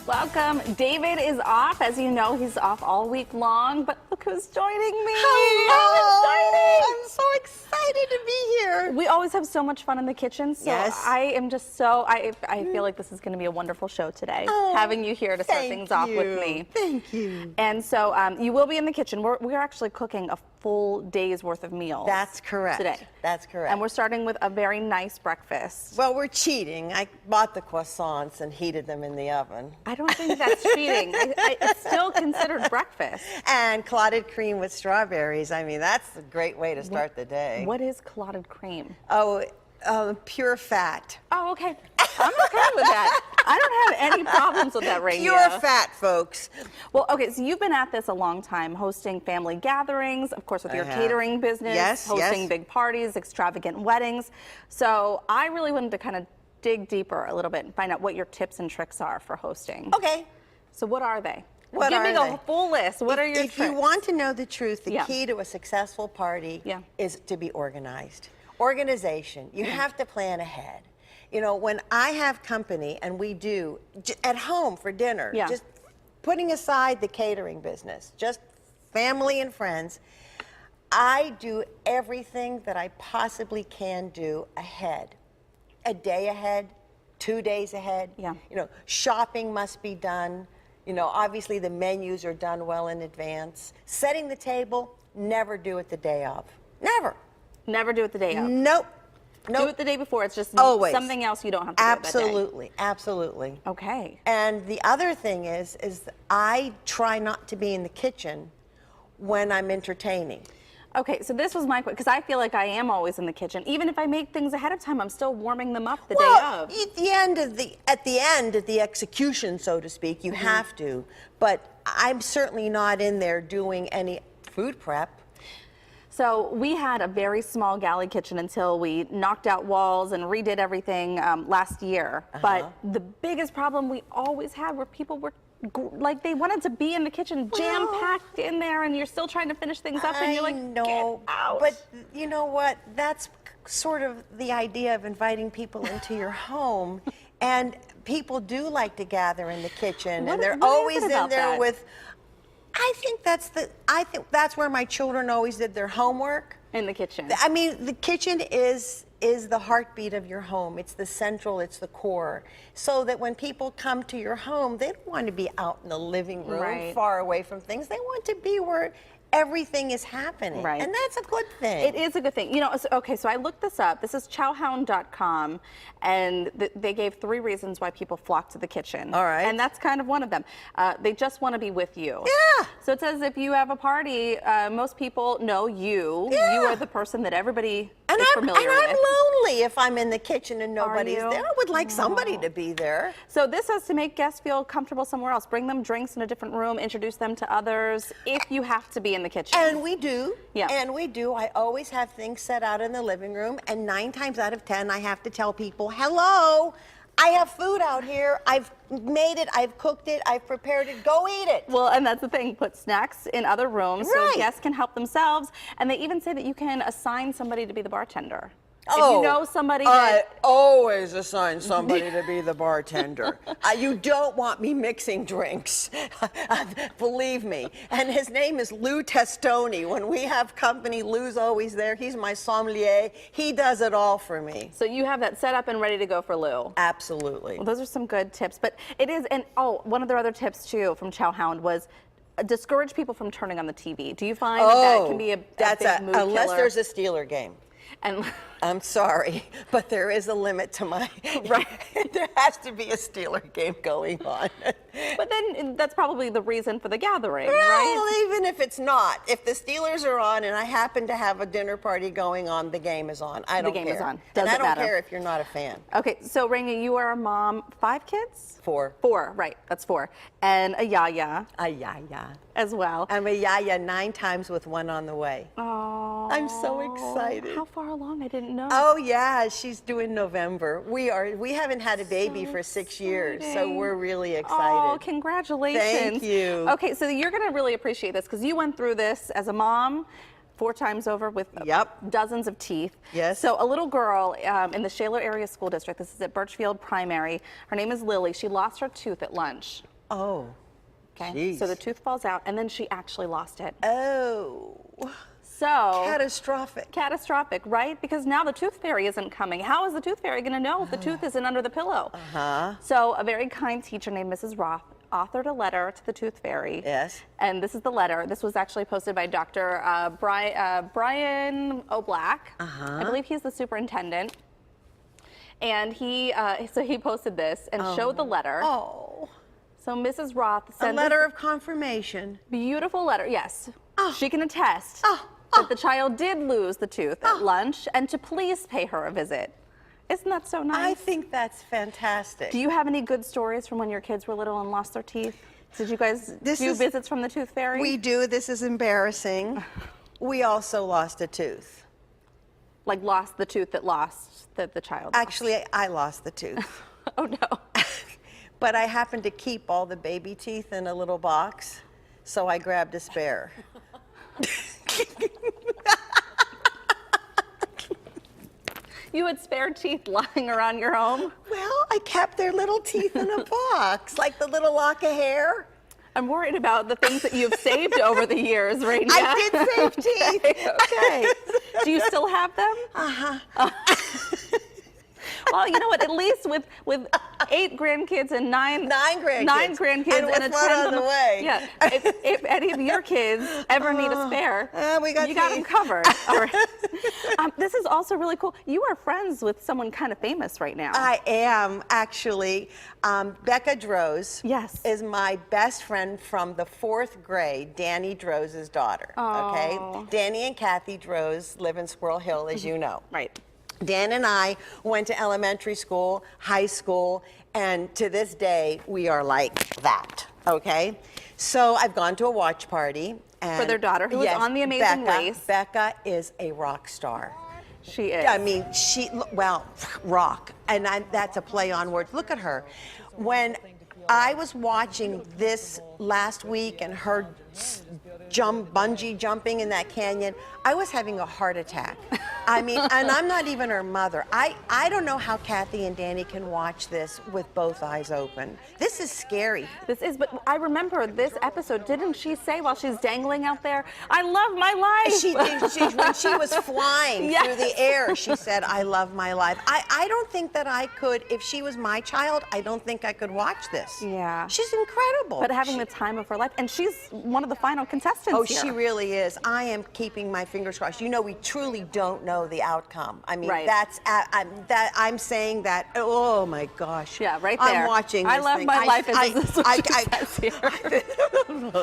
Welcome. David is off. As you know, he's off all week long, but look who's joining me. Hello. I'm so excited to be here. We always have so much fun in the kitchen, so yes. I am just so, I feel like this is going to be a wonderful show today, having you here to start things off with me. Thank you. And so you will be in the kitchen. We're actually cooking a full day's worth of meals. That's correct. Today. That's correct. And we're starting with a very nice breakfast. Well, we're cheating. I bought the croissants and heated them in the oven. I don't think that's cheating. It's still considered breakfast. And clotted cream with strawberries. I mean, that's a great way to start the day. What is clotted cream? Oh, pure fat. Oh, okay. I'm okay with that. I don't have any problems with that, Rania. Pure fat, folks. Well, okay, so you've been at this a long time, hosting family gatherings, of course, with your catering business, hosting big parties, extravagant weddings. So I really wanted to kind of dig deeper a little bit and find out what your tips and tricks are for hosting. Okay. So what are they? What Give are me they? a full list. What are your If tricks? you want to know the truth, the key to a successful party is to be organized. Organization. You have to plan ahead. You know, when I have company, and we do, at home for dinner, just putting aside the catering business, just family and friends, I do everything that I possibly can do ahead. A day ahead, 2 days ahead. Yeah. You know, shopping must be done. You know, obviously the menus are done well in advance. Setting the table, never do it the day of. Never. Never do it the day of. Nope. Nope. Do it the day before. It's just always something else you don't have to do absolutely, that day. absolutely. Okay. And the other thing is I try not to be in the kitchen when I'm entertaining. Okay, so this was my question, because I feel like I am always in the kitchen. Even if I make things ahead of time, I'm still warming them up the day of. At the end of the execution, so to speak, you have to. But I'm certainly not in there doing any food prep. So we had a very small galley kitchen until we knocked out walls and redid everything last year. But the biggest problem we always had were people were like, they wanted to be in the kitchen, jam-packed in there, and you're still trying to finish things up, and you're like, get out. But you know what? That's sort of the idea of inviting people into your home. And people do like to gather in the kitchen, and they're always in there with. I think that's where my children always did their homework. In the kitchen. I mean, the kitchen is the heartbeat of your home. It's the central, it's the core. So that when people come to your home, they don't want to be out in the living room, far away from things. They want to be where everything is happening. Right. And that's a good thing. It is a good thing. You know, okay, so I looked this up. This is chowhound.com, and they gave 3 reasons why people flock to the kitchen. All right. And that's kind of one of them. They just want to be with you. Yeah. So it says if you have a party, most people know you. Yeah. You are the person that everybody is familiar with. And I'm lonely if I'm in the kitchen and nobody's there. I would like somebody to be there. So this says to make guests feel comfortable somewhere else. Bring them drinks in a different room, introduce them to others if you have to be in the kitchen. And we do. Yeah. And we do. I always have things set out in the living room, and 9 times out of 10 I have to tell people, hello, I have food out here. I've made it, I've cooked it, I've prepared it, go eat it. Well, and that's the thing, put snacks in other rooms so guests can help themselves. And they even say that you can assign somebody to be the bartender. If you know somebody I always assign somebody to be the bartender. You don't want me mixing drinks. Believe me. And his name is Lou Testoni. When we have company, Lou's always there. He's my sommelier. He does it all for me. So you have that set up and ready to go for Lou. Absolutely. Well, those are some good tips. But it is, and one of their other tips too from Chowhound was discourage people from turning on the TV. Do you find that can be a big mood unless killer? there's a Steeler game. And I'm sorry, but there is a limit to my. There has to be a Steeler game going on. But then that's probably the reason for the gathering, well, right? Even if it's not, if the Steelers are on and I happen to have a dinner party going on, the game is on. I don't care. The game is on. And I Doesn't don't care if you're not a fan. Okay, so Rania, you are a mom, 5 kids? 4. 4, right? That's 4, and a yaya. A yaya. As well. I'm a yaya 9 times with 1 on the way. Oh, I'm so excited. How far along? I didn't know. Oh yeah, she's due in November. We haven't had a baby for 6 years, so we're really excited. Oh, congratulations. Thank you. Okay, so you're going to really appreciate this because you went through this as a mom 4 times over with dozens of teeth. Yes. So a little girl in the Shaler Area School District, this is at Birchfield Primary, her name is Lily. She lost her tooth at lunch. Oh. Okay. Jeez. So the tooth falls out, and then she actually lost it. Oh. So Catastrophic. Catastrophic, right? Because now the tooth fairy isn't coming. How is the tooth fairy going to know if the tooth isn't under the pillow? So a very kind teacher named Mrs. Roth authored a letter to the tooth fairy. Yes. And this is the letter. This was actually posted by Dr. Brian O'Black. I believe he's the superintendent. And he posted this and showed the letter. Oh. So Mrs. Roth sent a letter of confirmation. Beautiful letter, yes. She can attest that the child did lose the tooth at lunch and to please pay her a visit. Isn't that so nice? I think that's fantastic. Do you have any good stories from when your kids were little and lost their teeth? Did you guys do visits from the tooth fairy? We do. This is embarrassing. We also lost a tooth. Like lost the tooth that the child lost? Actually, I lost the tooth. Oh, no. But I happened to keep all the baby teeth in a little box, so I grabbed a spare. You had spare teeth lying around your home? Well, I kept their little teeth in a box, like the little lock of hair. I'm worried about the things that you've saved over the years, Rania. I did save teeth. Okay. Do you still have them? Uh-huh. Well, you know what? At least with 8 grandkids and 9 grandkids and a 10 on the way. Yeah. If any of your kids ever need a spare, we got you got them covered. All right. This is also really cool. You are friends with someone kind of famous right now. I am, actually. Becca Droz is my best friend from the 4th grade, Danny Droz's daughter. Okay? Danny and Kathy Droz live in Squirrel Hill, as you know. Right. Dan and I went to elementary school, high school, and to this day, we are like that, okay? So I've gone to a watch party. And for their daughter, who is on The Amazing Race. Becca is a rock star. She is. I mean, rock. And that's a play on words. Look at her. When I was watching this last week and her bungee jumping in that canyon, I was having a heart attack. I mean, and I'm not even her mother. I don't know how Kathy and Danny can watch this with both eyes open. This is scary. This is, but I remember this episode, didn't she say while she's dangling out there, I love my life? She did. When she was flying through the air, she said, I love my life. I don't think that I could, if she was my child, I don't think I could watch this. Yeah. She's incredible. But having the time of her life, and she's one of the final contestants here. She really is. I am keeping my fingers crossed. You know, we truly don't know the outcome. I mean, I'm saying that, oh my gosh. Yeah, right there. I'm watching this I love thing. my life, this is what she says here.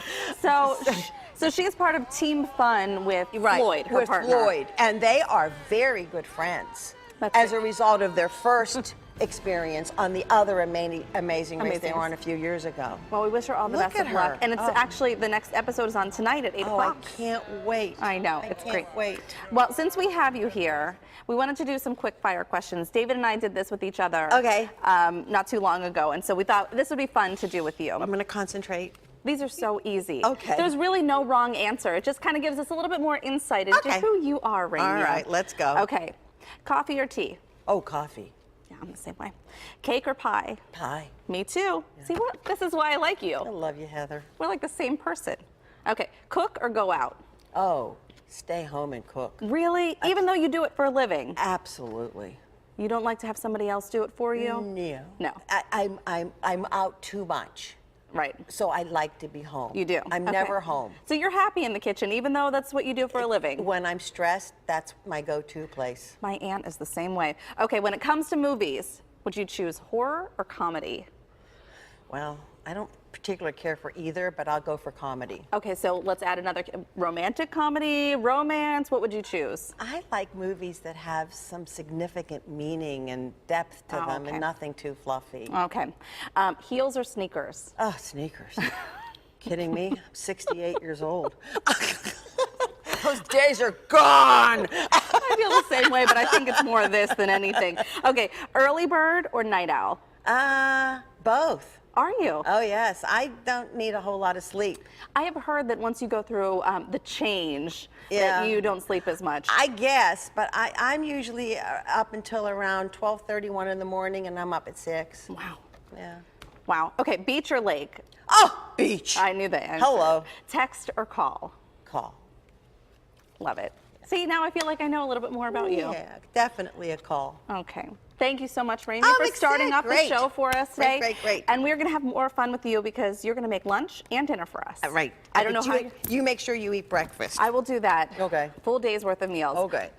So she's part of Team Fun with Floyd, her partner. Floyd, and they are very good friends as a result of their first experience on the other amazing race they were on a few years ago. Well, we wish her all the best of luck. And it's actually, the next episode is on tonight at 8 o'clock. I can't wait. I know, it's great. I can't wait. Well, since we have you here, we wanted to do some quick fire questions. David and I did this with each other not too long ago, and so we thought this would be fun to do with you. I'm going to concentrate. These are so easy. Okay. There's really no wrong answer. It just kind of gives us a little bit more insight into who you are, Rania. All right, let's go. Okay. Coffee or tea? Oh, coffee. Yeah, I'm the same way. Cake or pie? Pie. Me too. Yeah. See, this is why I like you. I love you, Heather. We're like the same person. Okay, cook or go out? Oh, stay home and cook. Really? Even though you do it for a living? Absolutely. You don't like to have somebody else do it for you? No. No. I'm out too much. Right. So I like to be home. You do? I'm never home. So you're happy in the kitchen, even though that's what you do for a living? When I'm stressed, that's my go-to place. My aunt is the same way. Okay, when it comes to movies, would you choose horror or comedy? Well, I don't particularly care for either, but I'll go for comedy. Okay, so let's add another. Romantic comedy, romance, what would you choose? I like movies that have some significant meaning and depth to them and nothing too fluffy. Okay. Heels or sneakers? Oh, sneakers. Kidding me? I'm 68 years old. Those days are gone. I feel the same way, but I think it's more of this than anything. Okay, early bird or night owl? Both. Are you? Oh, yes. I don't need a whole lot of sleep. I have heard that once you go through the change, that you don't sleep as much. I guess, but I'm usually up until around 12:31 in the morning, and I'm up at 6. Wow. Yeah. Wow. Okay, beach or lake? Oh, beach. I knew the answer. Hello. Text or call? Call. Love it. See, now I feel like I know a little bit more about you. Yeah, definitely a call. Okay. Thank you so much, Rania, I'm for starting excited. off the show for us today. Great. And we're going to have more fun with you because you're going to make lunch and dinner for us. Right. I don't know how you make sure you eat breakfast. I will do that. Okay. Full day's worth of meals. Okay.